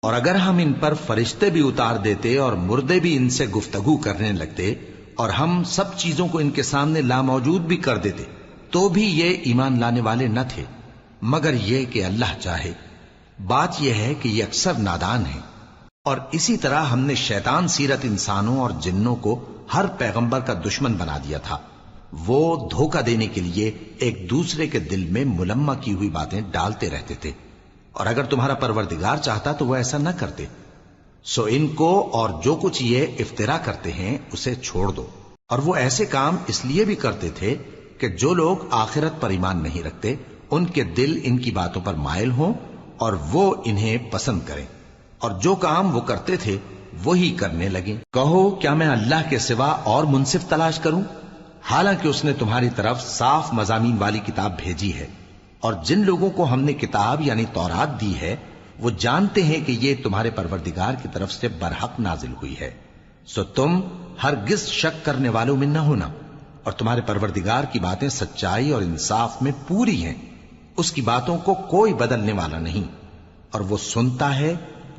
اور اگر ہم ان پر فرشتے بھی اتار دیتے اور مردے بھی ان سے گفتگو کرنے لگتے اور ہم سب چیزوں کو ان کے سامنے لاموجود بھی کر دیتے تو بھی یہ ایمان لانے والے نہ تھے، مگر یہ کہ اللہ چاہے۔ بات یہ ہے کہ یہ اکثر نادان ہیں۔ اور اسی طرح ہم نے شیطان سیرت انسانوں اور جنوں کو ہر پیغمبر کا دشمن بنا دیا تھا۔ وہ دھوکہ دینے کے لیے ایک دوسرے کے دل میں ملمہ کی ہوئی باتیں ڈالتے رہتے تھے، اور اگر تمہارا پروردگار چاہتا تو وہ ایسا نہ کرتے۔ سو ان کو اور جو کچھ یہ افطرا کرتے ہیں اسے چھوڑ دو۔ اور وہ ایسے کام اس لیے بھی کرتے تھے کہ جو لوگ آخرت پر ایمان نہیں رکھتے ان کے دل ان کی باتوں پر مائل ہوں اور وہ انہیں پسند کریں، اور جو کام وہ کرتے تھے وہی کرنے لگیں۔ کہو کیا میں اللہ کے سوا اور منصف تلاش کروں، حالانکہ اس نے تمہاری طرف صاف مضامین والی کتاب بھیجی ہے، اور جن لوگوں کو ہم نے کتاب یعنی تورات دی ہے وہ جانتے ہیں کہ یہ تمہارے پروردگار کی طرف سے برحق نازل ہوئی ہے۔ سو تم ہرگز شک کرنے والوں میں نہ ہونا، اور تمہارے پروردگار کی باتیں سچائی اور انصاف میں پوری ہیں، اس کی باتوں کو کوئی بدلنے والا نہیں، اور وہ سنتا ہے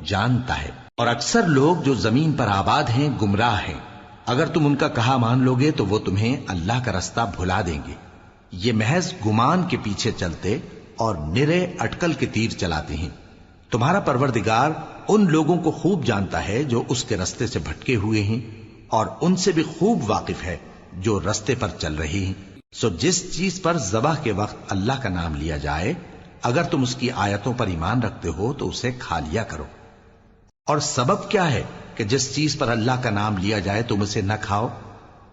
جانتا ہے۔ اور اکثر لوگ جو زمین پر آباد ہیں گمراہ ہیں، اگر تم ان کا کہا مان لوگے تو وہ تمہیں اللہ کا رستہ بھلا دیں گے۔ یہ محض گمان کے پیچھے چلتے اور نرے اٹکل کے تیر چلاتے ہیں۔ تمہارا پروردگار ان لوگوں کو خوب جانتا ہے جو اس کے رستے سے بھٹکے ہوئے ہیں، اور ان سے بھی خوب واقف ہے جو رستے پر چل رہی ہیں۔ سو جس چیز پر ذبح کے وقت اللہ کا نام لیا جائے اگر تم اس کی آیتوں پر ایمان رکھتے ہو تو اسے کھا لیا کرو۔ اور سبب کیا ہے کہ جس چیز پر اللہ کا نام لیا جائے تم اسے نہ کھاؤ،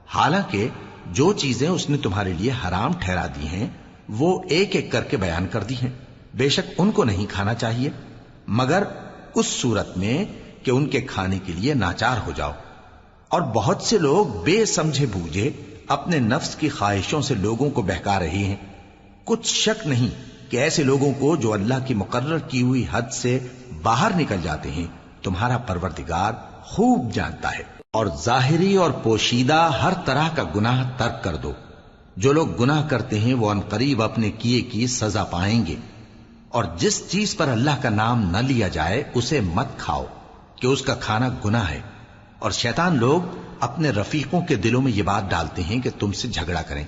حالانکہ جو چیزیں اس نے تمہارے لیے حرام ٹھہرا دی ہیں وہ ایک ایک کر کے بیان کر دی ہیں۔ بے شک ان کو نہیں کھانا چاہیے مگر اس صورت میں کہ ان کے کھانے کے لیے ناچار ہو جاؤ۔ اور بہت سے لوگ بے سمجھے بوجھے اپنے نفس کی خواہشوں سے لوگوں کو بہکا رہے ہیں۔ کچھ شک نہیں کہ ایسے لوگوں کو جو اللہ کی مقرر کی ہوئی حد سے باہر نکل جاتے ہیں تمہارا پروردگار خوب جانتا ہے۔ اور ظاہری اور پوشیدہ ہر طرح کا گناہ ترک کر دو۔ جو لوگ گناہ کرتے ہیں وہ عنقریب اپنے کیے کی سزا پائیں گے۔ اور جس چیز پر اللہ کا نام نہ لیا جائے اسے مت کھاؤ کہ اس کا کھانا گناہ ہے۔ اور شیطان لوگ اپنے رفیقوں کے دلوں میں یہ بات ڈالتے ہیں کہ تم سے جھگڑا کریں،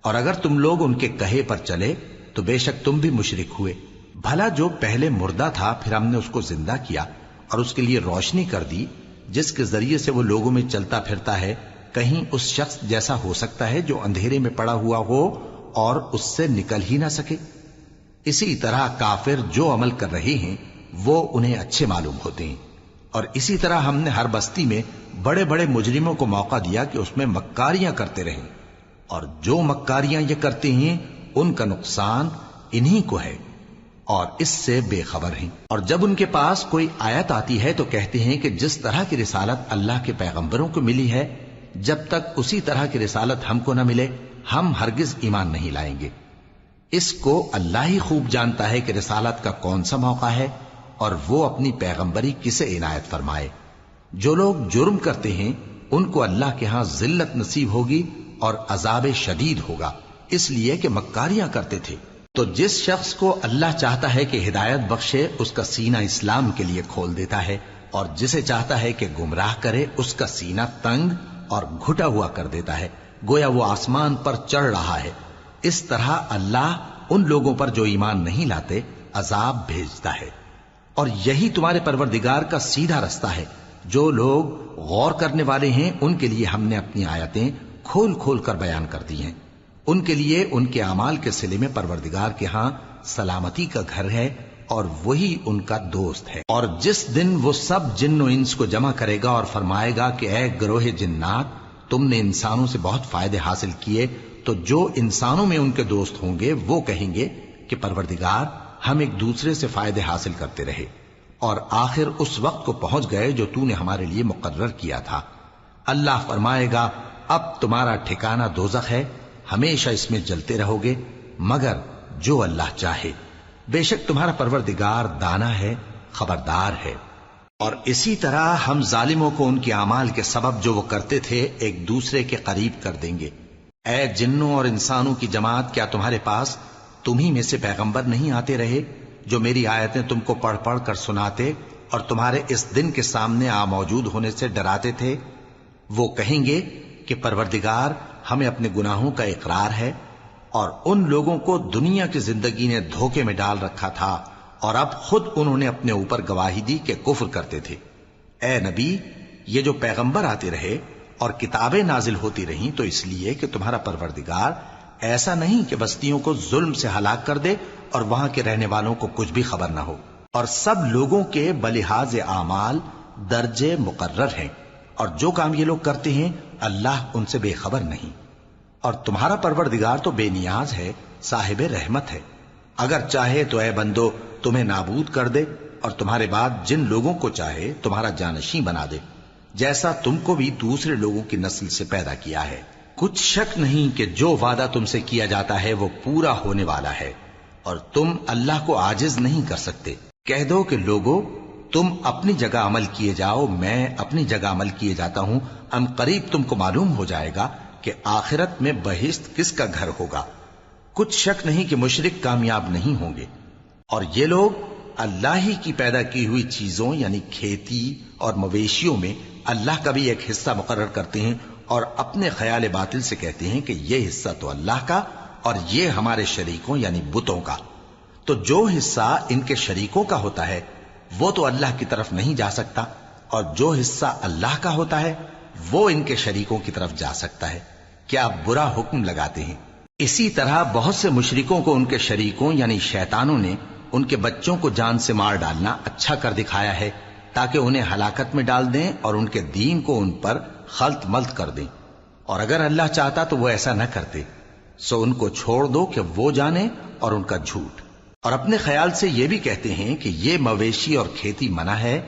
اور اگر تم لوگ ان کے کہے پر چلے تو بے شک تم بھی مشرک ہوئے۔ بھلا جو پہلے مردہ تھا پھر ہم نے اس کو زندہ کیا اور اس کے لیے روشنی کر دی جس کے ذریعے سے وہ لوگوں میں چلتا پھرتا ہے، کہیں اس شخص جیسا ہو سکتا ہے جو اندھیرے میں پڑا ہوا ہو اور اس سے نکل ہی نہ سکے؟ اسی طرح کافر جو عمل کر رہے ہیں وہ انہیں اچھے معلوم ہوتے ہیں۔ اور اسی طرح ہم نے ہر بستی میں بڑے بڑے مجرموں کو موقع دیا کہ اس میں مکاریاں کرتے رہیں، اور جو مکاریاں یہ کرتے ہیں ان کا نقصان انہی کو ہے اور اس سے بے خبر ہیں۔ اور جب ان کے پاس کوئی آیت آتی ہے تو کہتے ہیں کہ جس طرح کی رسالت اللہ کے پیغمبروں کو ملی ہے جب تک اسی طرح کی رسالت ہم کو نہ ملے ہم ہرگز ایمان نہیں لائیں گے۔ اس کو اللہ ہی خوب جانتا ہے کہ رسالت کا کون سا موقع ہے اور وہ اپنی پیغمبری کسے عنایت فرمائے۔ جو لوگ جرم کرتے ہیں ان کو اللہ کے ہاں ذلت نصیب ہوگی اور عذاب شدید ہوگا، اس لیے کہ مکاریاں کرتے تھے۔ تو جس شخص کو اللہ چاہتا ہے کہ ہدایت بخشے اس کا سینہ اسلام کے لیے کھول دیتا ہے، اور جسے چاہتا ہے کہ گمراہ کرے اس کا سینہ تنگ اور گھٹا ہوا کر دیتا ہے، گویا وہ آسمان پر چڑھ رہا ہے۔ اس طرح اللہ ان لوگوں پر جو ایمان نہیں لاتے عذاب بھیجتا ہے۔ اور یہی تمہارے پروردگار کا سیدھا رستہ ہے۔ جو لوگ غور کرنے والے ہیں ان کے لیے ہم نے اپنی آیتیں کھول کھول کر بیان کر دی ہیں۔ ان کے لیے ان کے اعمال کے صلے میں پروردگار کے ہاں سلامتی کا گھر ہے اور وہی ان کا دوست ہے۔ اور جس دن وہ سب جن و انس کو جمع کرے گا اور فرمائے گا کہ اے گروہ جنات تم نے انسانوں سے بہت فائدے حاصل کیے، تو جو انسانوں میں ان کے دوست ہوں گے وہ کہیں گے کہ پروردگار ہم ایک دوسرے سے فائدے حاصل کرتے رہے اور آخر اس وقت کو پہنچ گئے جو تو نے ہمارے لیے مقرر کیا تھا۔ اللہ فرمائے گا اب تمہارا ٹھکانہ دوزخ ہے، ہمیشہ اس میں جلتے رہو گے مگر جو اللہ چاہے، بے شک تمہارا پروردگار دانا ہے، خبردار ہے۔ اور اسی طرح ہم ظالموں کو ان کے اعمال کے سبب جو وہ کرتے تھے ایک دوسرے کے قریب کر دیں گے۔ اے جنوں اور انسانوں کی جماعت، کیا تمہارے پاس تمہیں میں سے پیغمبر نہیں آتے رہے جو میری آیتیں تم کو پڑھ پڑھ کر سناتے اور تمہارے اس دن کے سامنے آ موجود ہونے سے ڈراتے تھے؟ وہ کہیں گے کہ پروردگار ہمیں اپنے گناہوں کا اقرار ہے، اور ان لوگوں کو دنیا کی زندگی نے دھوکے میں ڈال رکھا تھا اور اب خود انہوں نے اپنے اوپر گواہی دی کہ کفر کرتے تھے۔ اے نبی، یہ جو پیغمبر آتے رہے اور کتابیں نازل ہوتی رہیں تو اس لیے کہ تمہارا پروردگار ایسا نہیں کہ بستیوں کو ظلم سے ہلاک کر دے اور وہاں کے رہنے والوں کو کچھ بھی خبر نہ ہو، اور سب لوگوں کے بلحاظ اعمال درجے مقرر ہیں، اور جو کام یہ لوگ کرتے ہیں اللہ ان سے بے خبر نہیں۔ اور تمہارا پروردگار تو بے نیاز ہے، صاحب رحمت ہے، اگر چاہے تو اے بندو تمہیں نابود کر دے اور تمہارے بعد جن لوگوں کو چاہے تمہارا جانشیں بنا دے، جیسا تم کو بھی دوسرے لوگوں کی نسل سے پیدا کیا ہے۔ کچھ شک نہیں کہ جو وعدہ تم سے کیا جاتا ہے وہ پورا ہونے والا ہے، اور تم اللہ کو عاجز نہیں کر سکتے۔ کہہ دو کہ لوگو تم اپنی جگہ عمل کیے جاؤ، میں اپنی جگہ عمل کیے جاتا ہوں، ان قریب تم کو معلوم ہو جائے گا کہ آخرت میں بہشت کس کا گھر ہوگا۔ کچھ شک نہیں کہ مشرک کامیاب نہیں ہوں گے، اور یہ لوگ اللہ ہی کی پیدا کی ہوئی چیزوں یعنی کھیتی اور مویشیوں میں اللہ کا بھی ایک حصہ مقرر کرتے ہیں، اور اپنے خیال باطل سے کہتے ہیں کہ یہ حصہ تو اللہ کا اور یہ ہمارے شریکوں یعنی بتوں کا۔ تو جو حصہ ان کے شریکوں کا ہوتا ہے وہ تو اللہ کی طرف نہیں جا سکتا، اور جو حصہ اللہ کا ہوتا ہے وہ ان کے شریکوں کی طرف جا سکتا ہے۔ کیا برا حکم لگاتے ہیں؟ اسی طرح بہت سے مشرکوں کو ان کے شریکوں یعنی شیطانوں نے ان کے بچوں کو جان سے مار ڈالنا اچھا کر دکھایا ہے، تاکہ انہیں ہلاکت میں ڈال دیں اور ان کے دین کو ان پر خلط ملط کر دیں، اور اگر اللہ چاہتا تو وہ ایسا نہ کرتے۔ سو ان کو چھوڑ دو کہ وہ جانے اور ان کا جھوٹ۔ اور اپنے خیال سے یہ بھی کہتے ہیں کہ یہ مویشی اور کھیتی منع ہے،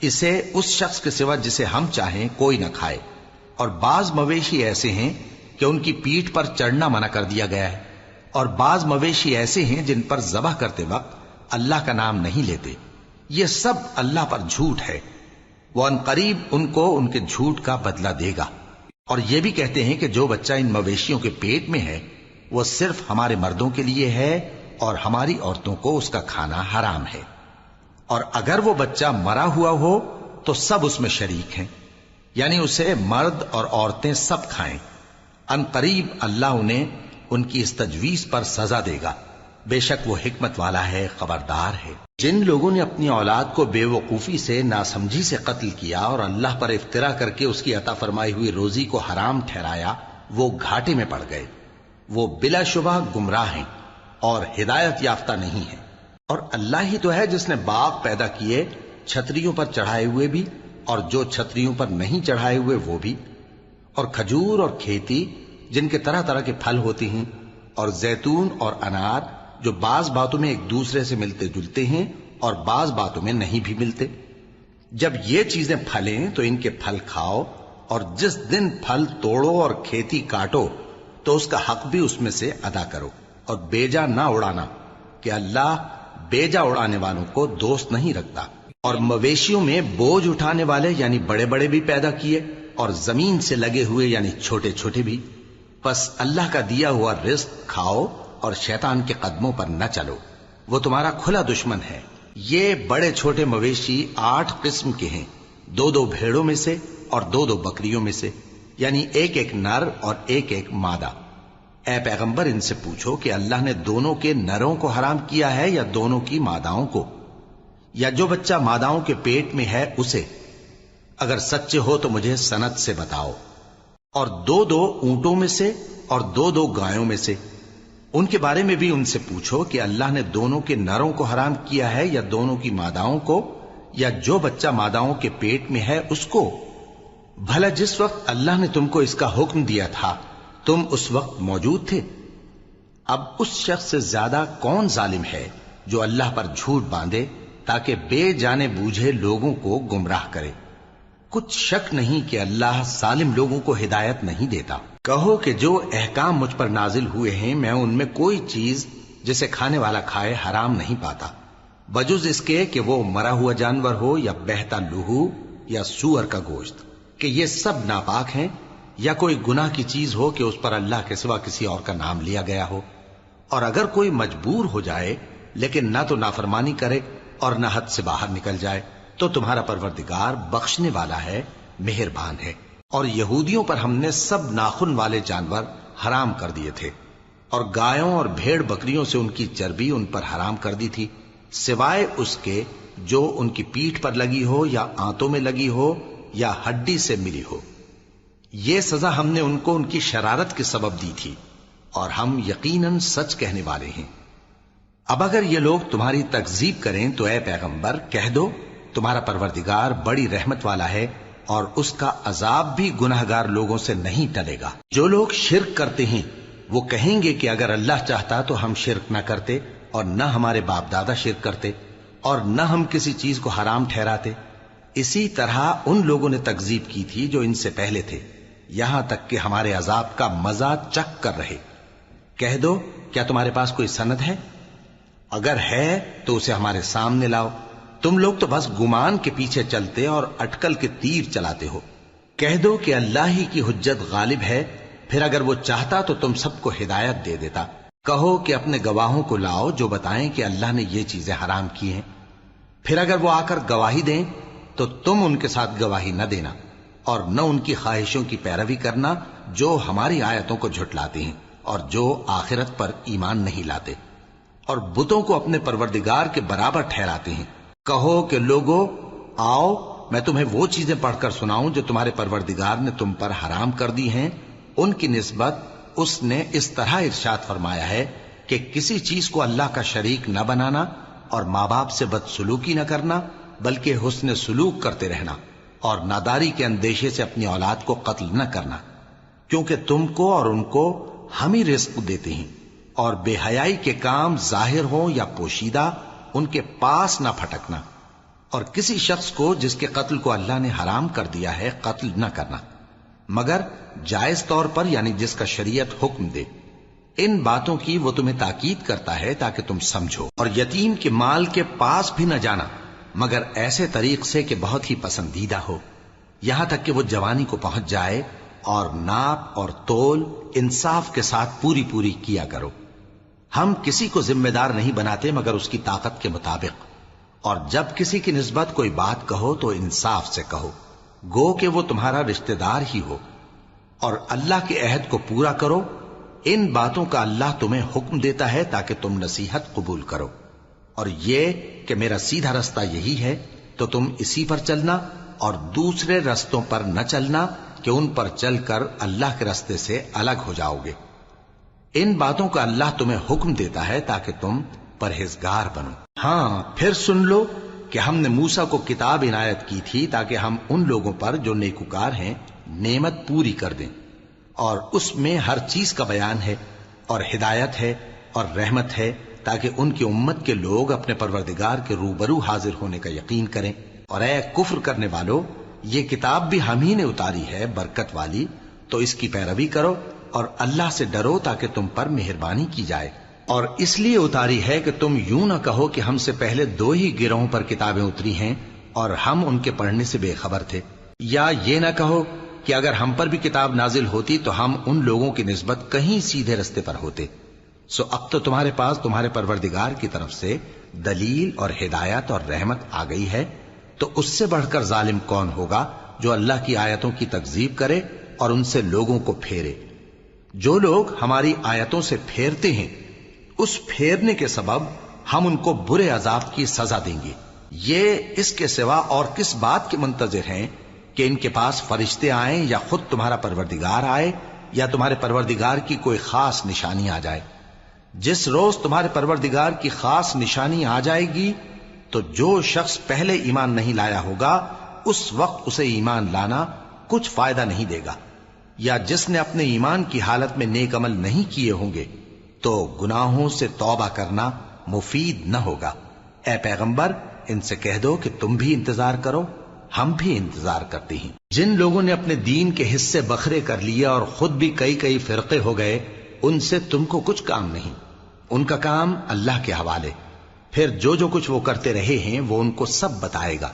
اسے اس شخص کے سوا جسے ہم چاہیں کوئی نہ کھائے، اور بعض مویشی ایسے ہیں کہ ان کی پیٹھ پر چڑھنا منع کر دیا گیا ہے، اور بعض مویشی ایسے ہیں جن پر ذبح کرتے وقت اللہ کا نام نہیں لیتے۔ یہ سب اللہ پر جھوٹ ہے، وہ ان قریب ان کو ان کے جھوٹ کا بدلہ دے گا۔ اور یہ بھی کہتے ہیں کہ جو بچہ ان مویشیوں کے پیٹ میں ہے وہ صرف ہمارے مردوں کے لیے ہے اور ہماری عورتوں کو اس کا کھانا حرام ہے، اور اگر وہ بچہ مرا ہوا ہو تو سب اس میں شریک ہیں، یعنی اسے مرد اور عورتیں سب کھائیں۔ ان قریب اللہ انہیں ان کی اس تجویز پر سزا دے گا، بے شک وہ حکمت والا ہے، خبردار ہے۔ جن لوگوں نے اپنی اولاد کو بے وقوفی سے ناسمجھی سے قتل کیا اور اللہ پر افترا کر کے اس کی عطا فرمائی ہوئی روزی کو حرام ٹھہرایا، وہ گھاٹے میں پڑ گئے، وہ بلا شبہ گمراہ ہیں اور ہدایت یافتہ نہیں ہیں۔ اور اللہ ہی تو ہے جس نے باغ پیدا کیے، چھتریوں پر چڑھائے ہوئے بھی اور جو چھتریوں پر نہیں چڑھائے ہوئے وہ بھی، اور کھجور اور کھیتی جن کے طرح طرح کے پھل ہوتے ہیں، اور زیتون اور انار جو بعض باتوں میں ایک دوسرے سے ملتے جلتے ہیں اور بعض باتوں میں نہیں بھی ملتے۔ جب یہ چیزیں پھلیں تو ان کے پھل کھاؤ، اور جس دن پھل توڑو اور کھیتی کاٹو تو اس کا حق بھی اس میں سے ادا کرو، اور بیجا نہ اڑانا کہ اللہ بیجا اڑانے والوں کو دوست نہیں رکھتا۔ اور مویشیوں میں بوجھ اٹھانے والے یعنی بڑے بڑے بھی پیدا کیے، اور زمین سے لگے ہوئے یعنی چھوٹے چھوٹے بھی۔ پس اللہ کا دیا ہوا رزق کھاؤ اور شیطان کے قدموں پر نہ چلو، وہ تمہارا کھلا دشمن ہے۔ یہ بڑے چھوٹے مویشی 8 قسم کے ہیں، 2 بھیڑوں میں سے اور 2 بکریوں میں سے، یعنی ایک نر اور ایک مادہ۔ اے پیغمبر ان سے پوچھو کہ اللہ نے دونوں کے نروں کو حرام کیا ہے یا دونوں کی ماداؤں کو، یا جو بچہ ماداؤں کے پیٹ میں ہے اسے؟ اگر سچے ہو تو مجھے سند سے بتاؤ۔ اور 2 اونٹوں میں سے اور 2 گایوں میں سے، ان کے بارے میں بھی ان سے پوچھو کہ اللہ نے دونوں کے نروں کو حرام کیا ہے یا دونوں کی ماداؤں کو، یا جو بچہ ماداؤں کے پیٹ میں ہے اس کو؟ بھلا جس وقت اللہ نے تم کو اس کا حکم دیا تھا تم اس وقت موجود تھے؟ اب اس شخص سے زیادہ کون ظالم ہے جو اللہ پر جھوٹ باندھے تاکہ بے جانے بوجھے لوگوں کو گمراہ کرے۔ کچھ شک نہیں کہ اللہ ظالم لوگوں کو ہدایت نہیں دیتا۔ کہو کہ جو احکام مجھ پر نازل ہوئے ہیں میں ان میں کوئی چیز جسے کھانے والا کھائے حرام نہیں پاتا، بجز اس کے کہ وہ مرا ہوا جانور ہو یا بہتا لہو یا سور کا گوشت، کہ یہ سب ناپاک ہیں، یا کوئی گناہ کی چیز ہو کہ اس پر اللہ کے سوا کسی اور کا نام لیا گیا ہو۔ اور اگر کوئی مجبور ہو جائے لیکن نہ تو نافرمانی کرے اور نہ حد سے باہر نکل جائے تو تمہارا پروردگار بخشنے والا ہے، مہربان ہے۔ اور یہودیوں پر ہم نے سب ناخن والے جانور حرام کر دیے تھے، اور گایوں اور بھیڑ بکریوں سے ان کی چربی ان پر حرام کر دی تھی، سوائے اس کے جو ان کی پیٹھ پر لگی ہو یا آنتوں میں لگی ہو یا ہڈی سے ملی ہو۔ یہ سزا ہم نے ان کو ان کی شرارت کے سبب دی تھی، اور ہم یقیناً سچ کہنے والے ہیں۔ اب اگر یہ لوگ تمہاری تکذیب کریں تو اے پیغمبر کہہ دو، تمہارا پروردگار بڑی رحمت والا ہے، اور اس کا عذاب بھی گناہگار لوگوں سے نہیں ٹلے گا۔ جو لوگ شرک کرتے ہیں وہ کہیں گے کہ اگر اللہ چاہتا تو ہم شرک نہ کرتے، اور نہ ہمارے باپ دادا شرک کرتے، اور نہ ہم کسی چیز کو حرام ٹھہراتے۔ اسی طرح ان لوگوں نے تکذیب کی تھی جو ان سے پہلے تھے، یہاں تک کہ ہمارے عذاب کا مزہ چکھ کر رہے۔ کہہ دو، کیا تمہارے پاس کوئی سند ہے؟ اگر ہے تو اسے ہمارے سامنے لاؤ۔ تم لوگ تو بس گمان کے پیچھے چلتے اور اٹکل کے تیر چلاتے ہو۔ کہہ دو کہ اللہ ہی کی حجت غالب ہے، پھر اگر وہ چاہتا تو تم سب کو ہدایت دے دیتا۔ کہو کہ اپنے گواہوں کو لاؤ جو بتائیں کہ اللہ نے یہ چیزیں حرام کی ہیں، پھر اگر وہ آ کر گواہی دیں تو تم ان کے ساتھ گواہی نہ دینا، اور نہ ان کی خواہشوں کی پیروی کرنا جو ہماری آیتوں کو جھٹلاتے ہیں اور جو آخرت پر ایمان نہیں لاتے، اور بتوں کو اپنے پروردگار کے برابر ٹھہراتے ہیں۔ کہو کہ لوگو آؤ، میں تمہیں وہ چیزیں پڑھ کر سناؤں جو تمہارے پروردگار نے تم پر حرام کر دی ہیں۔ ان کی نسبت اس نے اس طرح ارشاد فرمایا ہے کہ کسی چیز کو اللہ کا شریک نہ بنانا، اور ماں باپ سے بدسلوکی نہ کرنا، بلکہ حسن سلوک کرتے رہنا، اور ناداری کے اندیشے سے اپنی اولاد کو قتل نہ کرنا، کیونکہ تم کو اور ان کو ہم ہی رزق دیتے ہیں۔ اور بے حیائی کے کام ظاہر ہوں یا پوشیدہ ان کے پاس نہ پھٹکنا، اور کسی شخص کو جس کے قتل کو اللہ نے حرام کر دیا ہے قتل نہ کرنا، مگر جائز طور پر، یعنی جس کا شریعت حکم دے۔ ان باتوں کی وہ تمہیں تاکید کرتا ہے تاکہ تم سمجھو۔ اور یتیم کے مال کے پاس بھی نہ جانا مگر ایسے طریق سے کہ بہت ہی پسندیدہ ہو، یہاں تک کہ وہ جوانی کو پہنچ جائے، اور ناپ اور تول انصاف کے ساتھ پوری پوری کیا کرو۔ ہم کسی کو ذمہ دار نہیں بناتے مگر اس کی طاقت کے مطابق، اور جب کسی کی نسبت کوئی بات کہو تو انصاف سے کہو، گو کہ وہ تمہارا رشتہ دار ہی ہو، اور اللہ کے عہد کو پورا کرو۔ ان باتوں کا اللہ تمہیں حکم دیتا ہے تاکہ تم نصیحت قبول کرو، اور یہ کہ میرا سیدھا رستہ یہی ہے تو تم اسی پر چلنا، اور دوسرے رستوں پر نہ چلنا کہ ان پر چل کر اللہ کے رستے سے الگ ہو جاؤ گے۔ ان باتوں کا اللہ تمہیں حکم دیتا ہے تاکہ تم پرہیزگار بنو۔ ہاں، پھر سن لو کہ ہم نے موسیٰ کو کتاب عنایت کی تھی تاکہ ہم ان لوگوں پر جو نیکوکار ہیں نعمت پوری کر دیں، اور اس میں ہر چیز کا بیان ہے، اور ہدایت ہے اور رحمت ہے، تاکہ ان کی امت کے لوگ اپنے پروردگار کے روبرو حاضر ہونے کا یقین کریں۔ اور اے کفر کرنے والو، یہ کتاب بھی ہم ہی نے اتاری ہے برکت والی، تو اس کی پیروی کرو اور اللہ سے ڈرو تاکہ تم پر مہربانی کی جائے۔ اور اس لیے اتاری ہے کہ تم یوں نہ کہو کہ ہم سے پہلے 2 ہی گروہوں پر کتابیں اتری ہیں اور ہم ان کے پڑھنے سے بے خبر تھے، یا یہ نہ کہو کہ اگر ہم پر بھی کتاب نازل ہوتی تو ہم ان لوگوں کی نسبت کہیں سیدھے رستے پر ہوتے۔ سو اب تو تمہارے پاس تمہارے پروردگار کی طرف سے دلیل اور ہدایت اور رحمت آ گئی ہے، تو اس سے بڑھ کر ظالم کون ہوگا جو اللہ کی آیتوں کی تکذیب کرے اور ان سے لوگوں کو پھیرے۔ جو لوگ ہماری آیتوں سے پھیرتے ہیں اس پھیرنے کے سبب ہم ان کو برے عذاب کی سزا دیں گے۔ یہ اس کے سوا اور کس بات کے منتظر ہیں کہ ان کے پاس فرشتے آئیں یا خود تمہارا پروردگار آئے یا تمہارے پروردگار کی کوئی خاص نشانی آ جائے۔ جس روز تمہارے پروردگار کی خاص نشانی آ جائے گی تو جو شخص پہلے ایمان نہیں لایا ہوگا اس وقت اسے ایمان لانا کچھ فائدہ نہیں دے گا، یا جس نے اپنے ایمان کی حالت میں نیک عمل نہیں کیے ہوں گے تو گناہوں سے توبہ کرنا مفید نہ ہوگا۔ اے پیغمبر، ان سے کہہ دو کہ تم بھی انتظار کرو، ہم بھی انتظار کرتے ہیں۔ جن لوگوں نے اپنے دین کے حصے بکھرے کر لیے اور خود بھی کئی فرقے ہو گئے، ان سے تم کو کچھ کام نہیں، ان کا کام اللہ کے حوالے۔ پھر جو کچھ وہ کرتے رہے ہیں وہ ان کو سب بتائے گا۔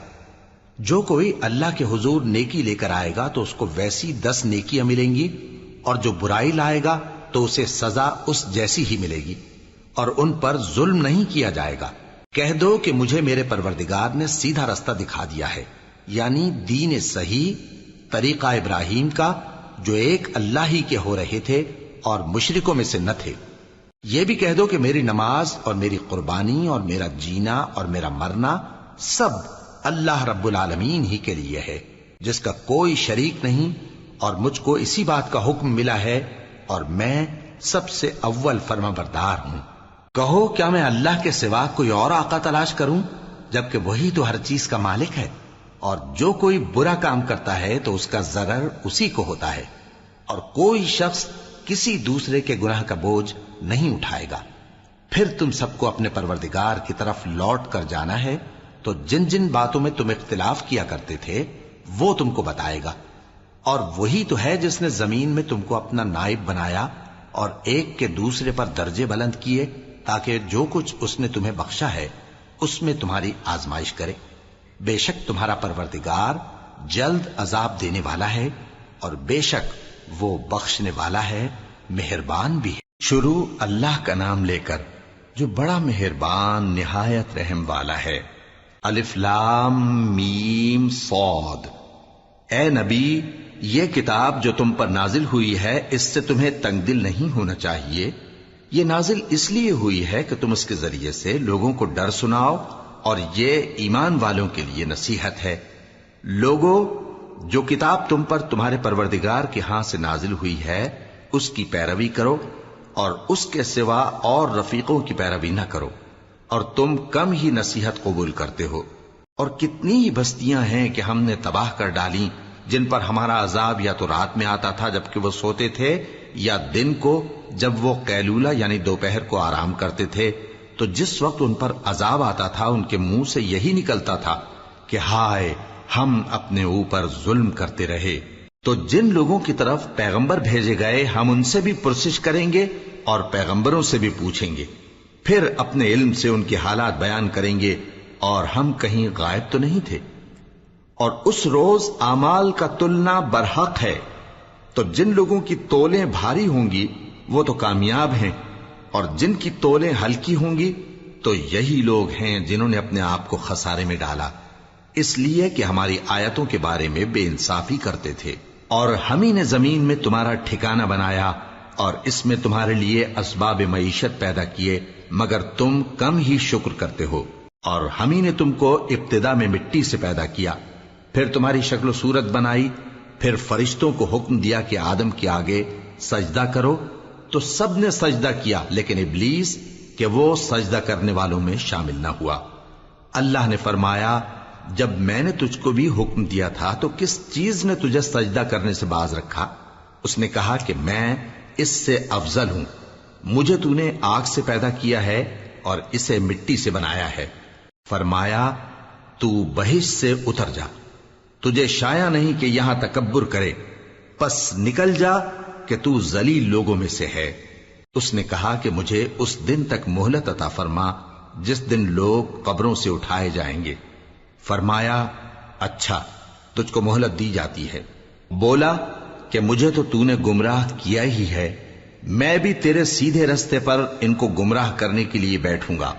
جو کوئی اللہ کے حضور نیکی لے کر آئے گا تو اس کو ویسی 10 نیکیاں ملیں گی، اور جو برائی لائے گا تو اسے سزا اس جیسی ہی ملے گی، اور ان پر ظلم نہیں کیا جائے گا۔ کہہ دو کہ مجھے میرے پروردگار نے سیدھا رستہ دکھا دیا ہے، یعنی دین صحیح، طریقہ ابراہیم کا، جو ایک اللہ ہی کے ہو رہے تھے اور مشرکوں میں سے نہ تھے۔ یہ بھی کہہ دو کہ میری نماز اور میری قربانی اور میرا جینا اور میرا مرنا سب اللہ رب العالمین ہی کے لیے ہے، جس کا کوئی شریک نہیں، اور مجھ کو اسی بات کا حکم ملا ہے اور میں سب سے اول فرما بردار ہوں۔ کہو کیا میں اللہ کے سوا کوئی اور آقا تلاش کروں، جبکہ وہی تو ہر چیز کا مالک ہے، اور جو کوئی برا کام کرتا ہے تو اس کا ضرر اسی کو ہوتا ہے، اور کوئی شخص کسی دوسرے کے گناہ کا بوجھ نہیں اٹھائے گا۔ پھر تم سب کو اپنے پروردگار کی طرف لوٹ کر جانا ہے، تو جن جن باتوں میں تم اختلاف کیا کرتے تھے وہ تم کو بتائے گا، اور وہی تو ہے جس نے زمین میں تم کو اپنا نائب بنایا اور ایک کے دوسرے پر درجے بلند کیے، تاکہ جو کچھ اس نے تمہیں بخشا ہے اس میں تمہاری آزمائش کرے۔ بے شک تمہارا پروردگار جلد عذاب دینے والا ہے، اور بے شک وہ بخشنے والا ہے، مہربان بھی ہے۔ شروع اللہ کا نام لے کر جو بڑا مہربان نہایت رحم والا ہے۔ الف لام میم صاد۔ اے نبی، یہ کتاب جو تم پر نازل ہوئی ہے اس سے تمہیں تنگ دل نہیں ہونا چاہیے۔ یہ نازل اس لیے ہوئی ہے کہ تم اس کے ذریعے سے لوگوں کو ڈر سناؤ، اور یہ ایمان والوں کے لیے نصیحت ہے۔ لوگوں، جو کتاب تم پر تمہارے پروردگار کے ہاں سے نازل ہوئی ہے اس کی پیروی کرو، اور اس کے سوا اور رفیقوں کی پیروی نہ کرو، اور تم کم ہی نصیحت قبول کرتے ہو۔ اور کتنی ہی بستیاں ہیں کہ ہم نے تباہ کر ڈالی، جن پر ہمارا عذاب یا تو رات میں آتا تھا جبکہ وہ سوتے تھے، یا دن کو جب وہ قیلولہ یعنی دوپہر کو آرام کرتے تھے، تو جس وقت ان پر عذاب آتا تھا ان کے منہ سے یہی نکلتا تھا کہ ہائے، ہم اپنے اوپر ظلم کرتے رہے۔ تو جن لوگوں کی طرف پیغمبر بھیجے گئے ہم ان سے بھی پرسش کریں گے اور پیغمبروں سے بھی پوچھیں گے، پھر اپنے علم سے ان کے حالات بیان کریں گے، اور ہم کہیں غائب تو نہیں تھے۔ اور اس روز اعمال کا تلنا برحق ہے، تو جن لوگوں کی تولیں بھاری ہوں گی وہ تو کامیاب ہیں، اور جن کی تولیں ہلکی ہوں گی تو یہی لوگ ہیں جنہوں نے اپنے آپ کو خسارے میں ڈالا، اس لیے کہ ہماری آیتوں کے بارے میں بے انصافی کرتے تھے۔ اور ہم ہی نے زمین میں تمہارا ٹھکانہ بنایا، اور اس میں تمہارے لیے اسباب معیشت پیدا کیے، مگر تم کم ہی شکر کرتے ہو۔ اور ہم ہی نے تم کو ابتدا میں مٹی سے پیدا کیا، پھر تمہاری شکل و صورت بنائی، پھر فرشتوں کو حکم دیا کہ آدم کے آگے سجدہ کرو، تو سب نے سجدہ کیا لیکن ابلیس کہ وہ سجدہ کرنے والوں میں شامل نہ ہوا۔ اللہ نے فرمایا، جب میں نے تجھ کو بھی حکم دیا تھا تو کس چیز نے تجھے سجدہ کرنے سے باز رکھا؟ اس نے کہا کہ میں اس سے افضل ہوں، مجھے تو نے آگ سے پیدا کیا ہے اور اسے مٹی سے بنایا ہے۔ فرمایا، تو بہشت سے اتر جا، تجھے شایع نہیں کہ یہاں تکبر کرے، پس نکل جا کہ تو ذلیل لوگوں میں سے ہے۔ اس نے کہا کہ مجھے اس دن تک مہلت عطا فرما جس دن لوگ قبروں سے اٹھائے جائیں گے۔ فرمایا، اچھا، تجھ کو مہلت دی جاتی ہے۔ بولا کہ مجھے تو نے گمراہ کیا ہی ہے، میں بھی تیرے سیدھے رستے پر ان کو گمراہ کرنے کے لیے بیٹھوں گا،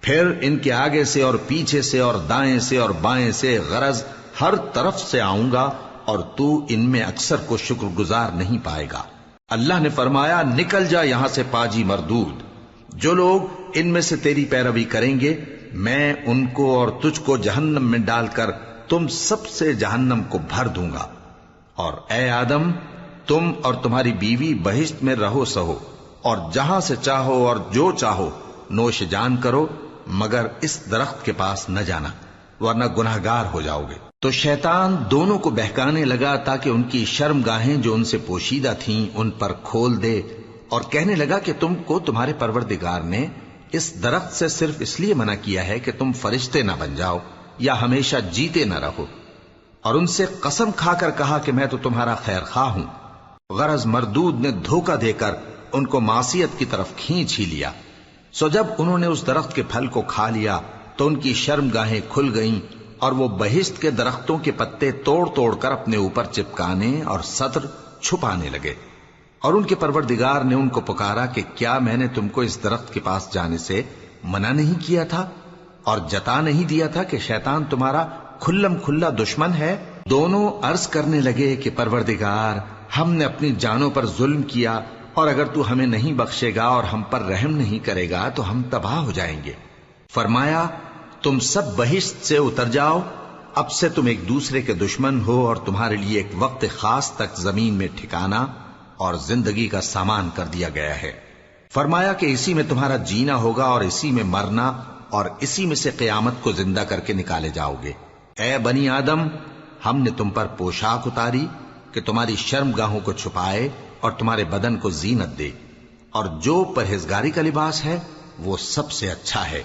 پھر ان کے آگے سے اور پیچھے سے اور دائیں سے اور بائیں سے، غرض ہر طرف سے آؤں گا، اور تو ان میں اکثر کو شکر گزار نہیں پائے گا۔ اللہ نے فرمایا، نکل جا یہاں سے پاجی مردود، جو لوگ ان میں سے تیری پیروی کریں گے میں ان کو اور تجھ کو جہنم میں ڈال کر تم سب سے جہنم کو بھر دوں گا۔ اور اے آدم، تم اور تمہاری بیوی بہشت میں رہو سہو، اور جہاں سے چاہو اور جو چاہو نوش جان کرو، مگر اس درخت کے پاس نہ جانا ورنہ گناہگار ہو جاؤ گے۔ تو شیطان دونوں کو بہکانے لگا تاکہ ان کی شرم گاہیں جو ان سے پوشیدہ تھیں ان پر کھول دے، اور کہنے لگا کہ تم کو تمہارے پروردگار نے اس درخت سے صرف اس لیے منع کیا ہے کہ تم فرشتے نہ بن جاؤ یا ہمیشہ جیتے نہ رہو۔ اور ان سے قسم کھا کر کہا کہ میں تو تمہارا خیر خواہ ہوں۔ غرض مردود نے دھوکہ دے کر ان کو معصیت کی طرف کھینچ ہی لیا۔ سو جب انہوں نے اس درخت کے پھل کو کھا لیا تو ان کی شرم گاہیں کھل گئیں، اور وہ بہشت کے درختوں کے پتے توڑ توڑ کر اپنے اوپر چپکانے اور سطر چھپانے لگے۔ اور ان کے پروردگار نے ان کو پکارا کہ کیا میں نے تم کو اس درخت کے پاس جانے سے منع نہیں کیا تھا؟ اور جتا نہیں دیا تھا کہ شیطان تمہارا کھلم کھلا دشمن ہے؟ دونوں عرض کرنے لگے کہ پروردگار، ہم نے اپنی جانوں پر ظلم کیا، اور اگر تو ہمیں نہیں بخشے گا اور ہم پر رحم نہیں کرے گا تو ہم تباہ ہو جائیں گے۔ فرمایا تم سب بہشت سے اتر جاؤ، اب سے تم ایک دوسرے کے دشمن ہو، اور تمہارے لیے ایک وقت خاص تک زمین میں ٹھکانا اور زندگی کا سامان کر دیا گیا ہے۔ فرمایا کہ اسی میں تمہارا جینا ہوگا اور اسی میں مرنا، اور اسی میں سے قیامت کو زندہ کر کے نکالے جاؤ گے۔ اے بنی آدم، ہم نے تم پر پوشاک اتاری کہ تمہاری شرم گاہوں کو چھپائے اور تمہارے بدن کو زینت دے، اور جو پرہیزگاری کا لباس ہے وہ سب سے اچھا ہے۔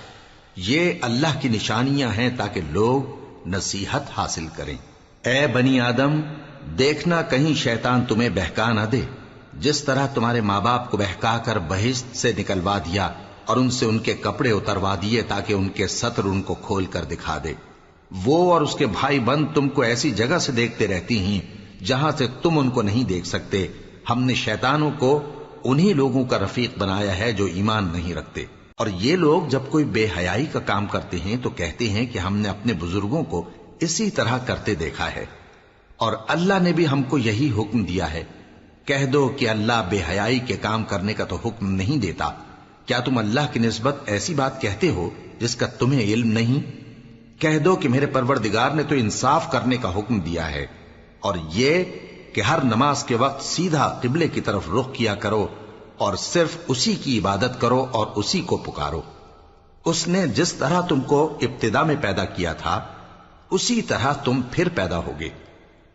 یہ اللہ کی نشانیاں ہیں تاکہ لوگ نصیحت حاصل کریں۔ اے بنی آدم، دیکھنا کہیں شیطان تمہیں بہکا نہ دے، جس طرح تمہارے ماں باپ کو بہکا کر بہشت سے نکلوا دیا اور ان سے ان کے کپڑے اتروا دیے تاکہ ان کے ستر ان کو کھول کر دکھا دے۔ وہ اور اس کے بھائی بند تم کو ایسی جگہ سے دیکھتے رہتی ہیں جہاں سے تم ان کو نہیں دیکھ سکتے۔ ہم نے شیطانوں کو انہی لوگوں کا رفیق بنایا ہے جو ایمان نہیں رکھتے، اور یہ لوگ جب کوئی بے حیائی کا کام کرتے ہیں تو کہتے ہیں کہ ہم نے اپنے بزرگوں کو اسی طرح کرتے دیکھا ہے، اور اللہ نے بھی ہم کو یہی حکم دیا ہے۔ کہہ دو کہ اللہ بے حیائی کے کام کرنے کا تو حکم نہیں دیتا۔ کیا تم اللہ کی نسبت ایسی بات کہتے ہو جس کا تمہیں علم نہیں؟ کہہ دو کہ میرے پروردگار نے تو انصاف کرنے کا حکم دیا ہے، اور یہ کہ ہر نماز کے وقت سیدھا قبلے کی طرف رخ کیا کرو اور صرف اسی کی عبادت کرو اور اسی کو پکارو۔ اس نے جس طرح تم کو ابتدا میں پیدا کیا تھا اسی طرح تم پھر پیدا ہوگے۔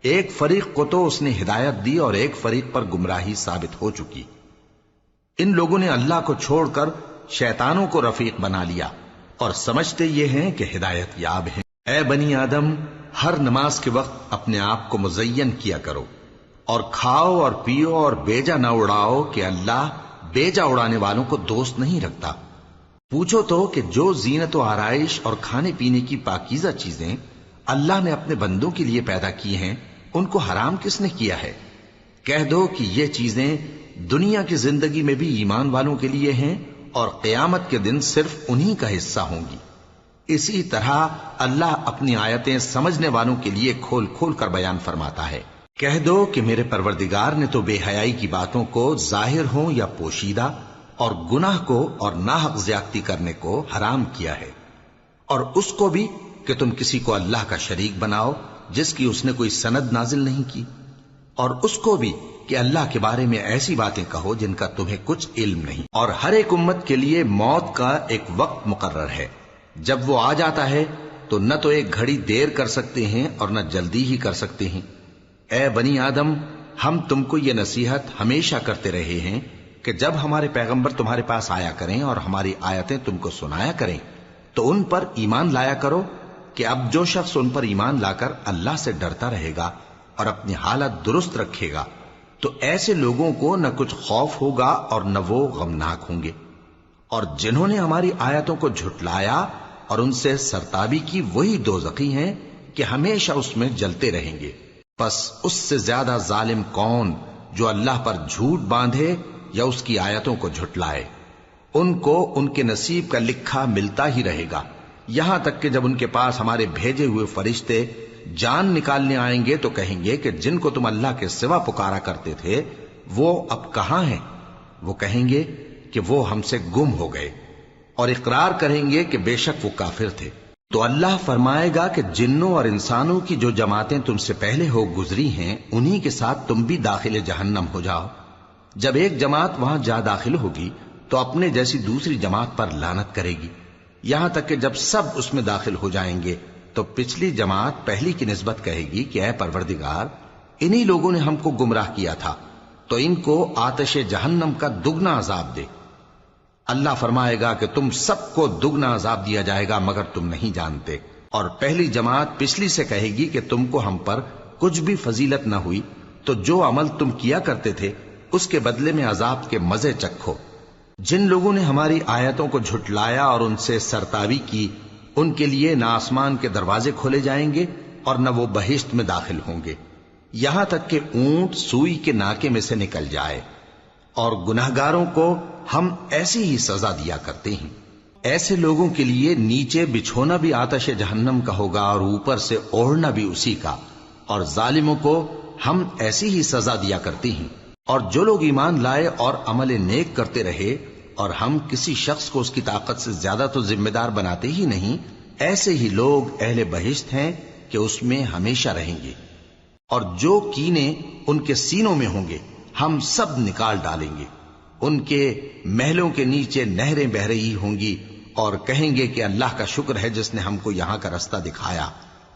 ایک فریق کو تو اس نے ہدایت دی اور ایک فریق پر گمراہی ثابت ہو چکی۔ ان لوگوں نے اللہ کو چھوڑ کر شیطانوں کو رفیق بنا لیا اور سمجھتے یہ ہیں کہ ہدایت یاب ہیں۔ اے بنی آدم، ہر نماز کے وقت اپنے آپ کو مزین کیا کرو، اور کھاؤ اور پیو اور بیجا نہ اڑاؤ کہ اللہ بیجا اڑانے والوں کو دوست نہیں رکھتا۔ پوچھو تو کہ جو زینت و آرائش اور کھانے پینے کی پاکیزہ چیزیں اللہ نے اپنے بندوں کے لیے پیدا کی ہیں ان کو حرام کس نے کیا ہے؟ کہہ دو کہ یہ چیزیں دنیا کی زندگی میں بھی ایمان والوں کے لیے ہیں اور قیامت کے دن صرف انہی کا حصہ ہوں گی۔ اسی طرح اللہ اپنی آیتیں سمجھنے والوں کے لیے کھول کھول کر بیان فرماتا ہے۔ کہہ دو کہ میرے پروردگار نے تو بے حیائی کی باتوں کو ظاہر ہوں یا پوشیدہ، اور گناہ کو اور ناحق زیادتی کرنے کو حرام کیا ہے، اور اس کو بھی کہ تم کسی کو اللہ کا شریک بناؤ جس کی اس نے کوئی سند نازل نہیں کی، اور اس کو بھی کہ اللہ کے بارے میں ایسی باتیں کہو جن کا تمہیں کچھ علم نہیں۔ اور ہر ایک امت کے لیے موت کا ایک وقت مقرر ہے، جب وہ آ جاتا ہے تو نہ تو ایک گھڑی دیر کر سکتے ہیں اور نہ جلدی ہی کر سکتے ہیں۔ اے بنی آدم، ہم تم کو یہ نصیحت ہمیشہ کرتے رہے ہیں کہ جب ہمارے پیغمبر تمہارے پاس آیا کریں اور ہماری آیتیں تم کو سنایا کریں تو ان پر ایمان لایا کرو، کہ اب جو شخص ان پر ایمان لا کر اللہ سے ڈرتا رہے گا اور اپنی حالت درست رکھے گا تو ایسے لوگوں کو نہ کچھ خوف ہوگا اور نہ وہ غمناک ہوں گے، اور جنہوں نے ہماری آیتوں کو جھٹلایا اور ان سے سرتابی کی وہی دوزخی ہیں کہ ہمیشہ اس میں جلتے رہیں گے۔ پس اس سے زیادہ ظالم کون جو اللہ پر جھوٹ باندھے یا اس کی آیتوں کو جھٹلائے؟ ان کو ان کے نصیب کا لکھا ملتا ہی رہے گا، یہاں تک کہ جب ان کے پاس ہمارے بھیجے ہوئے فرشتے جان نکالنے آئیں گے تو کہیں گے کہ جن کو تم اللہ کے سوا پکارا کرتے تھے وہ اب کہاں ہیں؟ وہ کہیں گے کہ وہ ہم سے گم ہو گئے، اور اقرار کریں گے کہ بے شک وہ کافر تھے۔ تو اللہ فرمائے گا کہ جنوں اور انسانوں کی جو جماعتیں تم سے پہلے ہو گزری ہیں انہی کے ساتھ تم بھی داخل جہنم ہو جاؤ۔ جب ایک جماعت وہاں جا داخل ہوگی تو اپنے جیسی دوسری جماعت پر لعنت کرے گی، یہاں تک کہ جب سب اس میں داخل ہو جائیں گے تو پچھلی جماعت پہلی کی نسبت کہے گی کہ اے پروردگار، انہی لوگوں نے ہم کو گمراہ کیا تھا، تو ان کو آتش جہنم کا دگنا عذاب دے۔ اللہ فرمائے گا کہ تم سب کو دگنا عذاب دیا جائے گا مگر تم نہیں جانتے۔ اور پہلی جماعت پچھلی سے کہے گی کہ تم کو ہم پر کچھ بھی فضیلت نہ ہوئی، تو جو عمل تم کیا کرتے تھے اس کے بدلے میں عذاب کے مزے چکھو۔ جن لوگوں نے ہماری آیتوں کو جھٹلایا اور ان سے سرتابی کی ان کے لیے نہ آسمان کے دروازے کھولے جائیں گے اور نہ وہ بہشت میں داخل ہوں گے، یہاں تک کہ اونٹ سوئی کے ناکے میں سے نکل جائے، اور گناہگاروں کو ہم ایسی ہی سزا دیا کرتے ہیں۔ ایسے لوگوں کے لیے نیچے بچھونا بھی آتش جہنم کا ہوگا اور اوپر سے اوڑھنا بھی اسی کا، اور ظالموں کو ہم ایسی ہی سزا دیا کرتی ہیں۔ اور جو لوگ ایمان لائے اور عمل نیک کرتے رہے اور ہم کسی شخص کو اس کی طاقت سے زیادہ تو ذمہ دار بناتے ہی نہیں، ایسے ہی لوگ اہل بہشت ہیں کہ اس میں ہمیشہ رہیں گے۔ اور جو کینے ان کے سینوں میں ہوں گے ہم سب نکال ڈالیں گے، ان کے محلوں کے نیچے نہریں بہہ رہی ہوں گی، اور کہیں گے کہ اللہ کا شکر ہے جس نے ہم کو یہاں کا رستہ دکھایا،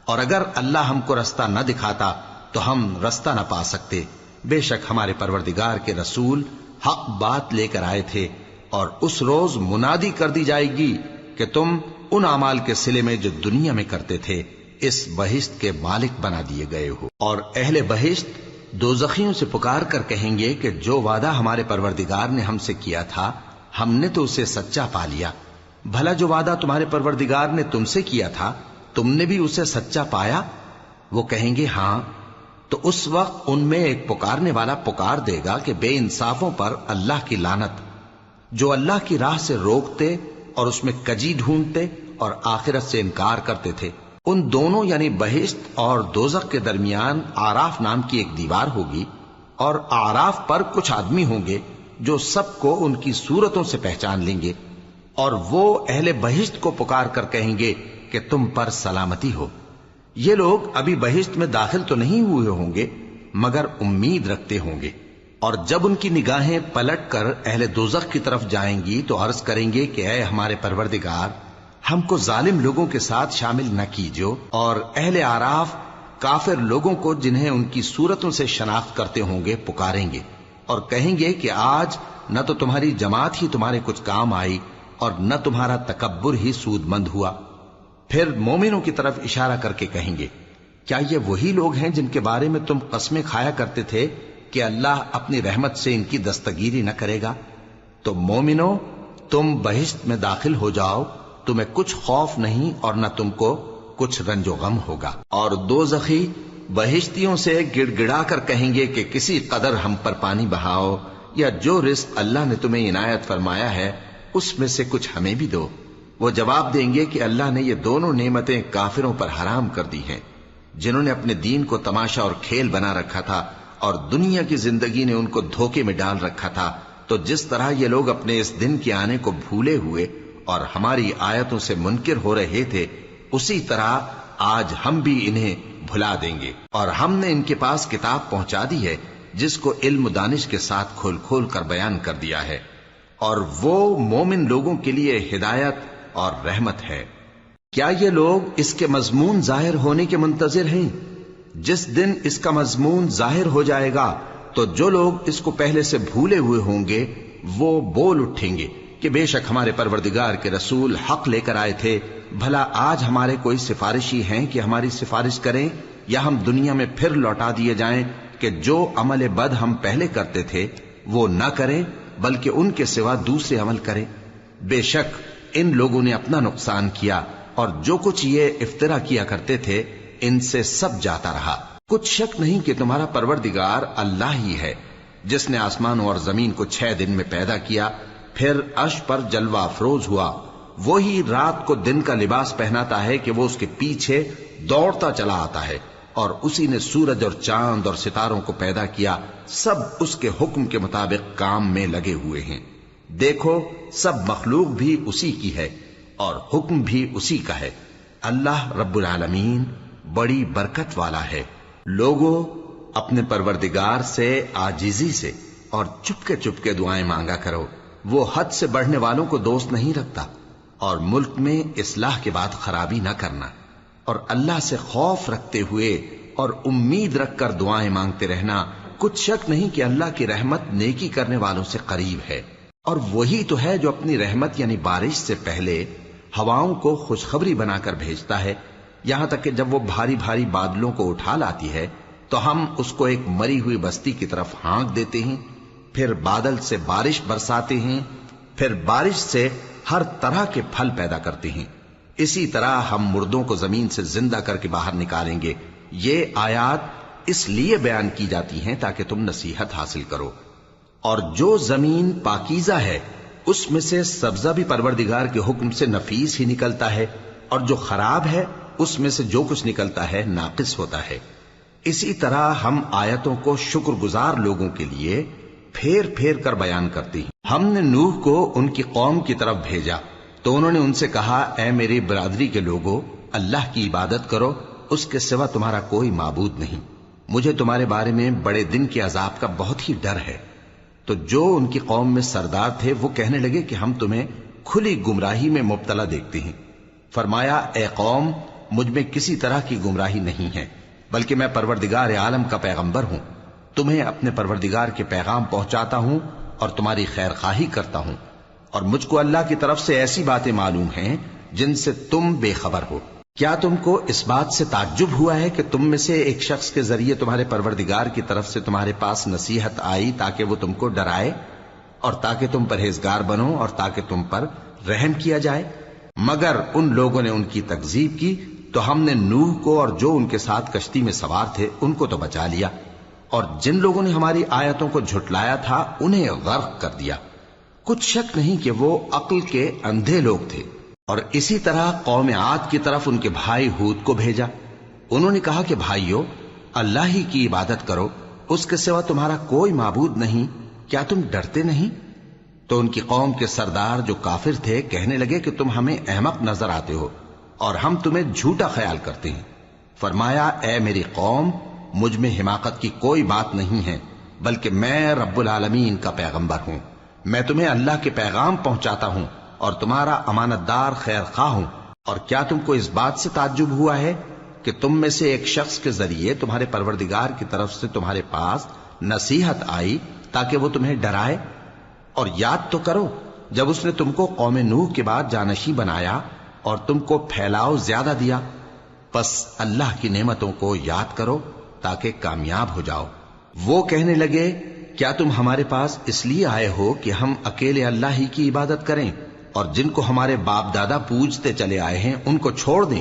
اور اگر اللہ ہم کو رستہ نہ دکھاتا تو ہم رستہ نہ پا سکتے۔ بے شک ہمارے پروردگار کے رسول حق بات لے کر آئے تھے، اور اس روز منادی کر دی جائے گی کہ تم ان اعمال کے صلے میں جو دنیا میں کرتے تھے اس بہشت کے مالک بنا دیے گئے ہو۔ اور اہل بہشت دوزخیوں سے پکار کر کہیں گے کہ جو وعدہ ہمارے پروردگار نے ہم سے کیا تھا ہم نے تو اسے سچا پا لیا، بھلا جو وعدہ تمہارے پروردگار نے تم سے کیا تھا تم نے بھی اسے سچا پایا؟ وہ کہیں گے ہاں۔ تو اس وقت ان میں ایک پکارنے والا پکار دے گا کہ بے انصافوں پر اللہ کی لعنت، جو اللہ کی راہ سے روکتے اور اس میں کجی ڈھونڈتے اور آخرت سے انکار کرتے تھے۔ ان دونوں یعنی بہشت اور دوزخ کے درمیان آراف نام کی ایک دیوار ہوگی، اور آراف پر کچھ آدمی ہوں گے جو سب کو ان کی صورتوں سے پہچان لیں گے، اور وہ اہل بہشت کو پکار کر کہیں گے کہ تم پر سلامتی ہو۔ یہ لوگ ابھی بہشت میں داخل تو نہیں ہوئے ہوں گے مگر امید رکھتے ہوں گے، اور جب ان کی نگاہیں پلٹ کر اہل دوزخ کی طرف جائیں گی تو عرض کریں گے کہ اے ہمارے پروردگار، ہم کو ظالم لوگوں کے ساتھ شامل نہ کیجو۔ اور اہل آراف کافر لوگوں کو جنہیں ان کی صورتوں سے شناخت کرتے ہوں گے پکاریں گے اور کہیں گے کہ آج نہ تو تمہاری جماعت ہی تمہارے کچھ کام آئی اور نہ تمہارا تکبر ہی سود مند ہوا۔ پھر مومنوں کی طرف اشارہ کر کے کہیں گے کیا یہ وہی لوگ ہیں جن کے بارے میں تم قسمیں کھایا کرتے تھے کہ اللہ اپنی رحمت سے ان کی دستگیری نہ کرے گا؟ تو مومنو، تم بہشت میں داخل ہو جاؤ، تمہیں کچھ خوف نہیں اور نہ تم کو کچھ رنج و غم ہوگا۔ اور دوزخی بہشتیوں سے گڑ گڑا کر کہیں گے کہ کسی قدر ہم پر پانی بہاؤ، یا جو رزق اللہ نے تمہیں عنایت فرمایا ہے اس میں سے کچھ ہمیں بھی دو۔ وہ جواب دیں گے کہ اللہ نے یہ دونوں نعمتیں کافروں پر حرام کر دی ہیں، جنہوں نے اپنے دین کو تماشا اور کھیل بنا رکھا تھا اور دنیا کی زندگی نے ان کو دھوکے میں ڈال رکھا تھا۔ تو جس طرح یہ لوگ اپنے اس دن کے آنے کو بھولے ہوئے اور ہماری آیتوں سے منکر ہو رہے تھے، اسی طرح آج ہم بھی انہیں بھلا دیں گے۔ اور ہم نے ان کے پاس کتاب پہنچا دی ہے جس کو علم و دانش کے ساتھ کھول کھول کر بیان کر دیا ہے، اور وہ مومن لوگوں کے لیے ہدایت اور رحمت ہے۔ کیا یہ لوگ اس کے مضمون ظاہر ہونے کے منتظر ہیں؟ جس دن اس کا مضمون ظاہر ہو جائے گا تو جو لوگ اس کو پہلے سے بھولے ہوئے ہوں گے وہ بول اٹھیں گے کہ بے شک ہمارے پروردگار کے رسول حق لے کر آئے تھے، بھلا آج ہمارے کوئی سفارشی ہیں کہ ہماری سفارش کریں، یا ہم دنیا میں پھر لوٹا دیے جائیں کہ جو عمل بد ہم پہلے کرتے تھے وہ نہ کریں بلکہ ان کے سوا دوسرے عمل کریں۔ بے شک ان لوگوں نے اپنا نقصان کیا، اور جو کچھ یہ افترا کیا کرتے تھے ان سے سب جاتا رہا۔ کچھ شک نہیں کہ تمہارا پروردگار اللہ ہی ہے جس نے آسمانوں اور زمین کو 6 دن میں پیدا کیا، پھر عرش پر جلوہ افروز ہوا۔ وہی رات کو دن کا لباس پہناتا ہے کہ وہ اس کے پیچھے دوڑتا چلا آتا ہے، اور اسی نے سورج اور چاند اور ستاروں کو پیدا کیا، سب اس کے حکم کے مطابق کام میں لگے ہوئے ہیں۔ دیکھو سب مخلوق بھی اسی کی ہے اور حکم بھی اسی کا ہے۔ اللہ رب العالمین بڑی برکت والا ہے۔ لوگوں، اپنے پروردگار سے عاجزی سے اور چپکے دعائیں مانگا کرو، وہ حد سے بڑھنے والوں کو دوست نہیں رکھتا، اور ملک میں اصلاح کے بعد خرابی نہ کرنا، اور اللہ سے خوف رکھتے ہوئے اور امید رکھ کر دعائیں مانگتے رہنا۔ کچھ شک نہیں کہ اللہ کی رحمت نیکی کرنے والوں سے قریب ہے، اور وہی تو ہے جو اپنی رحمت یعنی بارش سے پہلے ہواؤں کو خوشخبری بنا کر بھیجتا ہے، یہاں تک کہ جب وہ بھاری بھاری بادلوں کو اٹھا لاتی ہے تو ہم اس کو ایک مری ہوئی بستی کی طرف ہانک دیتے ہیں، پھر بادل سے بارش برساتے ہیں، پھر بارش سے ہر طرح کے پھل پیدا کرتے ہیں۔ اسی طرح ہم مردوں کو زمین سے زندہ کر کے باہر نکالیں گے۔ یہ آیات اس لیے بیان کی جاتی ہیں تاکہ تم نصیحت حاصل کرو۔ اور جو زمین پاکیزہ ہے اس میں سے سبزہ بھی پروردگار کے حکم سے نفیس ہی نکلتا ہے، اور جو خراب ہے اس میں سے جو کچھ نکلتا ہے ناقص ہوتا ہے۔ اسی طرح ہم آیتوں کو شکر گزار لوگوں کے لیے پھیر پھیر کر بیان کرتے ہیں۔ ہم نے نوح کو ان کی قوم کی طرف بھیجا تو انہوں نے ان سے کہا، اے میری برادری کے لوگو، اللہ کی عبادت کرو، اس کے سوا تمہارا کوئی معبود نہیں۔ مجھے تمہارے بارے میں بڑے دن کے عذاب کا بہت ہی ڈر ہے۔ تو جو ان کی قوم میں سردار تھے وہ کہنے لگے کہ ہم تمہیں کھلی گمراہی میں مبتلا دیکھتے ہیں۔ فرمایا، اے قوم، مجھ میں کسی طرح کی گمراہی نہیں ہے، بلکہ میں پروردگار عالم کا پیغمبر ہوں، تمہیں اپنے پروردگار کے پیغام پہنچاتا ہوں اور تمہاری خیر خواہی کرتا ہوں، اور مجھ کو اللہ کی طرف سے ایسی باتیں معلوم ہیں جن سے تم بے خبر ہو۔ کیا تم کو اس بات سے تعجب ہوا ہے کہ تم میں سے ایک شخص کے ذریعے تمہارے پروردگار کی طرف سے تمہارے پاس نصیحت آئی تاکہ وہ تم کو ڈرائے اور تاکہ تم پرہیزگار بنو اور تاکہ تم پر رحم کیا جائے؟ مگر ان لوگوں نے ان کی تکذیب کی تو ہم نے نوح کو اور جو ان کے ساتھ کشتی میں سوار تھے ان کو تو بچا لیا، اور جن لوگوں نے ہماری آیتوں کو جھٹلایا تھا انہیں غرق کر دیا۔ کچھ شک نہیں کہ وہ عقل کے اندھے لوگ تھے۔ اور اسی طرح قوم عاد کی طرف ان کے بھائی ہود کو بھیجا۔ انہوں نے کہا کہ بھائیو، اللہ ہی کی عبادت کرو، اس کے سوا تمہارا کوئی معبود نہیں، کیا تم ڈرتے نہیں؟ تو ان کی قوم کے سردار جو کافر تھے کہنے لگے کہ تم ہمیں احمق نظر آتے ہو اور ہم تمہیں جھوٹا خیال کرتے ہیں۔ فرمایا، اے میری قوم، مجھ میں حماقت کی کوئی بات نہیں ہے، بلکہ میں رب العالمین کا پیغمبر ہوں۔ میں تمہیں اللہ کے پیغام پہنچاتا ہوں اور تمہارا امانت دار خیر خواہ ہوں۔ اور کیا تم کو اس بات سے تعجب ہوا ہے کہ تم میں سے ایک شخص کے ذریعے تمہارے پروردگار کی طرف سے تمہارے پاس نصیحت آئی تاکہ وہ تمہیں ڈرائے؟ اور یاد تو کرو جب اس نے تم کو قوم نوح کے بعد جانشین بنایا اور تم کو پھیلاؤ زیادہ دیا، پس اللہ کی نعمتوں کو یاد کرو تاکہ کامیاب ہو جاؤ۔ وہ کہنے لگے، کیا تم ہمارے پاس اس لیے آئے ہو کہ ہم اکیلے اللہ ہی کی عبادت کریں اور جن کو ہمارے باپ دادا پوجتے چلے آئے ہیں ان کو چھوڑ دیں؟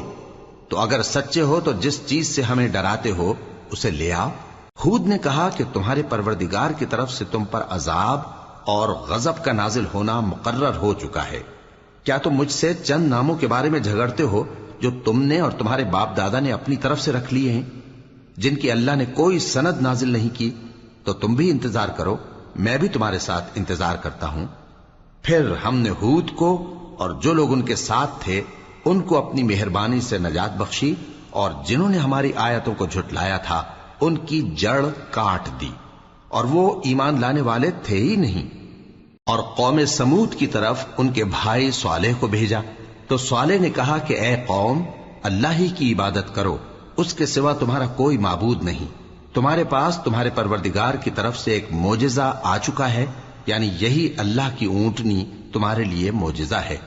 تو اگر سچے ہو تو جس چیز سے ہمیں ڈراتے ہو اسے لے آؤ۔ ہود نے کہا کہ تمہارے پروردگار کی طرف سے تم پر عذاب اور غضب کا نازل ہونا مقرر ہو چکا ہے۔ کیا تم مجھ سے چند ناموں کے بارے میں جھگڑتے ہو جو تم نے اور تمہارے باپ دادا نے اپنی طرف سے رکھ لیے ہیں، جن کی اللہ نے کوئی سند نازل نہیں کی؟ تو تم بھی انتظار کرو، میں بھی تمہارے ساتھ انتظار کرتا ہوں۔ پھر ہم نے ہود کو اور جو لوگ ان کے ساتھ تھے ان کو اپنی مہربانی سے نجات بخشی، اور جنہوں نے ہماری آیتوں کو جھٹلایا تھا ان کی جڑ کاٹ دی، اور وہ ایمان لانے والے تھے ہی نہیں۔ اور قوم سمود کی طرف ان کے بھائی صالح کو بھیجا تو صالح نے کہا کہ اے قوم، اللہ ہی کی عبادت کرو، اس کے سوا تمہارا کوئی معبود نہیں۔ تمہارے پاس تمہارے پروردگار کی طرف سے ایک معجزہ آ چکا ہے، یعنی یہی اللہ کی اونٹنی تمہارے لیے معجزہ ہے،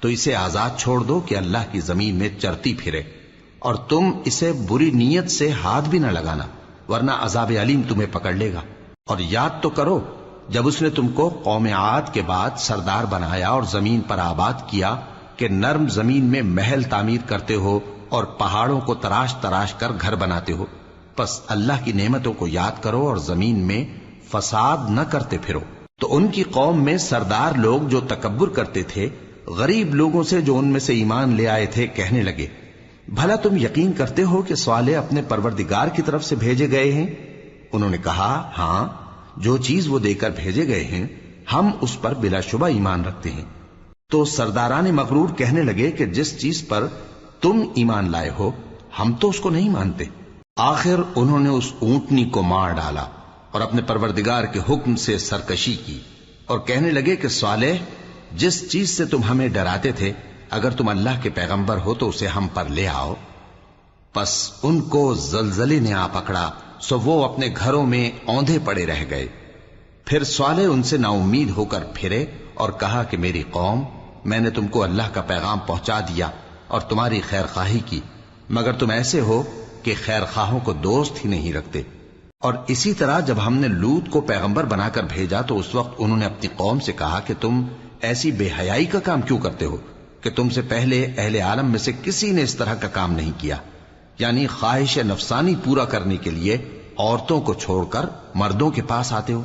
تو اسے آزاد چھوڑ دو کہ اللہ کی زمین میں چرتی پھرے، اور تم اسے بری نیت سے ہاتھ بھی نہ لگانا، ورنہ عذاب علیم تمہیں پکڑ لے گا۔ اور یاد تو کرو جب اس نے تم کو قوم عاد کے بعد سردار بنایا اور زمین پر آباد کیا کہ نرم زمین میں محل تعمیر کرتے ہو اور پہاڑوں کو تراش تراش کر گھر بناتے ہو، پس اللہ کی نعمتوں کو یاد کرو اور زمین میں فساد نہ کرتے پھرو۔ تو ان کی قوم میں سردار لوگ جو تکبر کرتے تھے غریب لوگوں سے جو ان میں سے ایمان لے آئے تھے کہنے لگے، بھلا تم یقین کرتے ہو کہ صالح اپنے پروردگار کی طرف سے بھیجے گئے ہیں؟ انہوں نے کہا، ہاں، جو چیز وہ دے کر بھیجے گئے ہیں ہم اس پر بلا شبہ ایمان رکھتے ہیں۔ تو سرداران مغرور کہنے لگے کہ جس چیز پر تم ایمان لائے ہو ہم تو اس کو نہیں مانتے۔ آخر انہوں نے اس اونٹنی کو مار ڈالا اور اپنے پروردگار کے حکم سے سرکشی کی، اور کہنے لگے کہ صالح، جس چیز سے تم ہمیں ڈراتے تھے اگر تم اللہ کے پیغمبر ہو تو اسے ہم پر لے آؤ۔ پس ان کو زلزلے نے آ پکڑا، سو وہ اپنے گھروں میں اوندھے پڑے رہ گئے۔ پھر صالح ان سے نا امید ہو کر پھرے اور کہا کہ میری قوم، میں نے تم کو اللہ کا پیغام پہنچا دیا اور تمہاری خیر خواہی کی، مگر تم ایسے ہو کہ خیر خواہوں کو دوست ہی نہیں رکھتے۔ اور اسی طرح جب ہم نے لوط کو پیغمبر بنا کر بھیجا تو اس وقت انہوں نے اپنی قوم سے کہا کہ تم ایسی بے حیائی کا کام کیوں کرتے ہو کہ تم سے پہلے اہل عالم میں سے کسی نے اس طرح کا کام نہیں کیا، یعنی خواہش نفسانی پورا کرنے کے لیے عورتوں کو چھوڑ کر مردوں کے پاس آتے ہو۔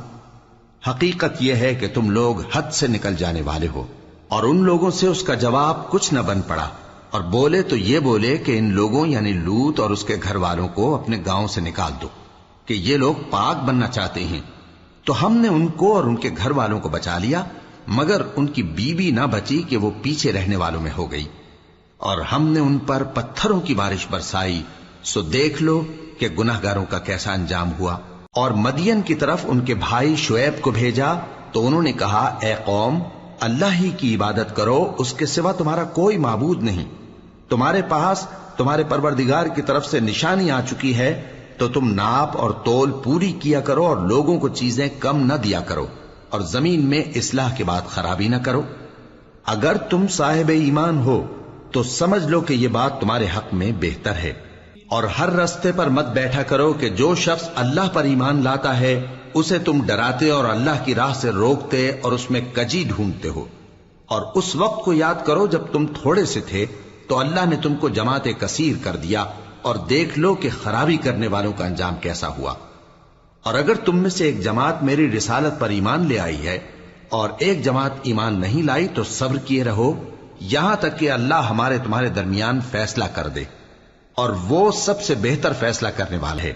حقیقت یہ ہے کہ تم لوگ حد سے نکل جانے والے ہو۔ اور ان لوگوں سے اس کا جواب کچھ نہ بن پڑا، اور بولے تو یہ بولے کہ ان لوگوں یعنی لوط اور اس کے گھر والوں کو اپنے گاؤں سے نکال دو کہ یہ لوگ پاک بننا چاہتے ہیں۔ تو ہم نے ان کو اور ان کے گھر والوں کو بچا لیا، مگر ان کی بیوی نہ بچی کہ وہ پیچھے رہنے والوں میں ہو گئی، اور ہم نے ان پر پتھروں کی بارش برسائی، سو دیکھ لو کہ گناہگاروں کا کیسا انجام ہوا۔ اور مدین کی طرف ان کے بھائی شعیب کو بھیجا تو انہوں نے کہا، اے قوم، اللہ ہی کی عبادت کرو، اس کے سوا تمہارا کوئی معبود نہیں۔ تمہارے پاس تمہارے پروردگار کی طرف سے نشانی آ چکی ہے، تو تم ناپ اور تول پوری کیا کرو اور لوگوں کو چیزیں کم نہ دیا کرو، اور زمین میں اصلاح کے بعد خرابی نہ کرو۔ اگر تم صاحب ایمان ہو تو سمجھ لو کہ یہ بات تمہارے حق میں بہتر ہے، اور ہر رستے پر مت بیٹھا کرو کہ جو شخص اللہ پر ایمان لاتا ہے اسے تم ڈراتے اور اللہ کی راہ سے روکتے اور اس میں کجی ڈھونڈتے ہو۔ اور اس وقت کو یاد کرو جب تم تھوڑے سے تھے تو اللہ نے تم کو جماعت کثیر کر دیا، اور دیکھ لو کہ خرابی کرنے والوں کا انجام کیسا ہوا۔ اور اگر تم میں سے ایک جماعت میری رسالت پر ایمان لے آئی ہے اور ایک جماعت ایمان نہیں لائی تو صبر کیے رہو یہاں تک کہ اللہ ہمارے تمہارے درمیان فیصلہ کر دے، اور وہ سب سے بہتر فیصلہ کرنے والا ہے۔